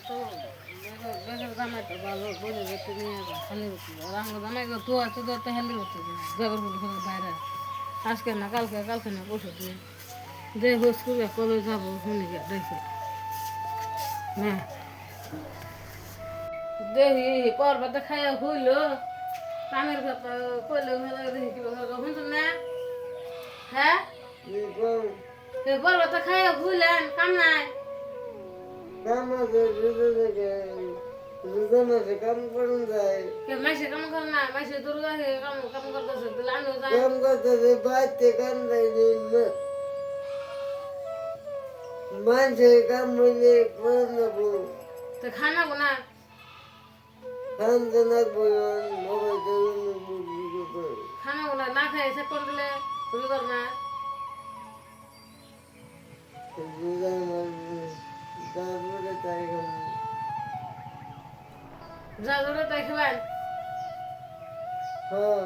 তো বেগের জামাইটা ভালো বলে যেতে নিয়ে যা খালি হচ্ছে আর আমার জামাইকে তো আছে তো একটা হেলি হচ্ছে জগর ফুল বাইরে আজকে না কালকে না পরশু দিন যে হোস করে কবে যাবো শুনি গিয়ে দেখে হ্যাঁ দেখি পর্বতে খাইয়া হইল কামের কথা কইলে দেখি কি শুনছ না হ্যাঁ পর্বতে খাইয়া হইলেন কাম নাই কাম করুন যায় মাসে কাম কর না মাসে দুর্গা কাম করতেছে তাহলে আমিও যাই কাম করতেছে বাড়িতে কাম দেয় মানুষের কাম হইলে করে নেবো তো খানা না খান তো নাকবো মোবাইল করে খানা না খাই সে কোন দিলে তুমি কর না তারপরে তাই যা জোরে তাই খাবেন হ্যাঁ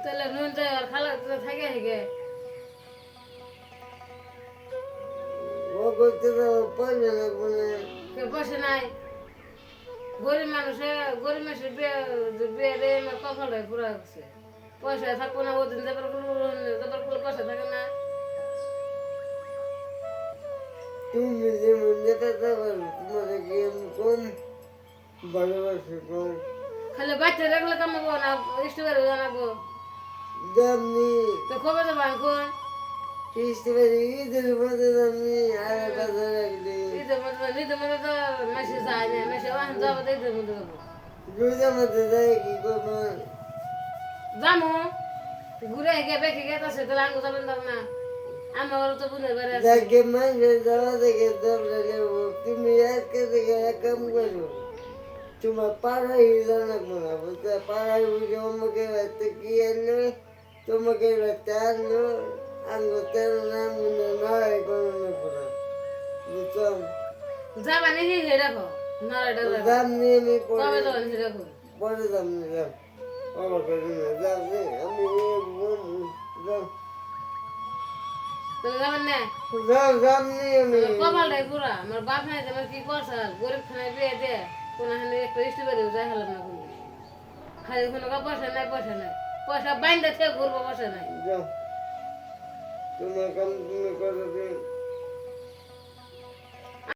তাহলে নুন দেয় আর খালা থাকে হেগে ও করতে তো পয়সা লাগবে না কে বসে নাই গরিব মানুষের বিয়ে রে কপাল পুরো হচ্ছে পয়সা থাকবো না ওদিন যাবার কোনো পয়সা থাকে না তুমি যেমন যেতে পারো তোমাদের কি কম ভালোবাসে কম খালি বাচ্চা রাখলে কামাবো না ইস্টবারে জানাবো দামনি তো কবে যাবো এখন ইস্তেবারে ঈদের মধ্যে দামনি আর কথা রাখলে ঈদের মধ্যে তো মেসে যায় না মেসে ওখানে যাবো তো ঈদের মধ্যে যাবো দুইটার মধ্যে যায় কি করবো যাবো ঘুরে গিয়ে বেঁকে গিয়ে আছে তাহলে আঙ্গু যাবেন না আমার তো বুঝে বেড়ে আছে যাকে মানুষের যাওয়া থেকে দমলে নেবো তুমি আজকে থেকে এক কাম করো তোমার পাড়াই জানাবো না বুঝতে পাড়াই বুঝে আমাকে রাখতে কি আনলো তোমাকে রাখতে আনলো আনলো তেল নাম নয় কোনো নেবো না বুঝতাম যাবা নাকি হে রাখো নারায়ণটা যাবো দাম নিয়ে আমি কবে যাবেন হে রাখো পরে দাম নিলাম আমাকে দাম নেই আমি দাম তাহলে যাবেন না দাম নিয়ে আমি কপালটাই পুরা আমার বাপ নাই আমার কি করছে গরিব খানায় বিয়ে দে কোনো হানি একটা ইস্টি বাড়ি যাই হলাম না কোনো খালি কোনো পয়সা নাই পয়সা বাইন্দা থেকে ঘুরবো পয়সা নাই যাও তোমার কাম তুমি করো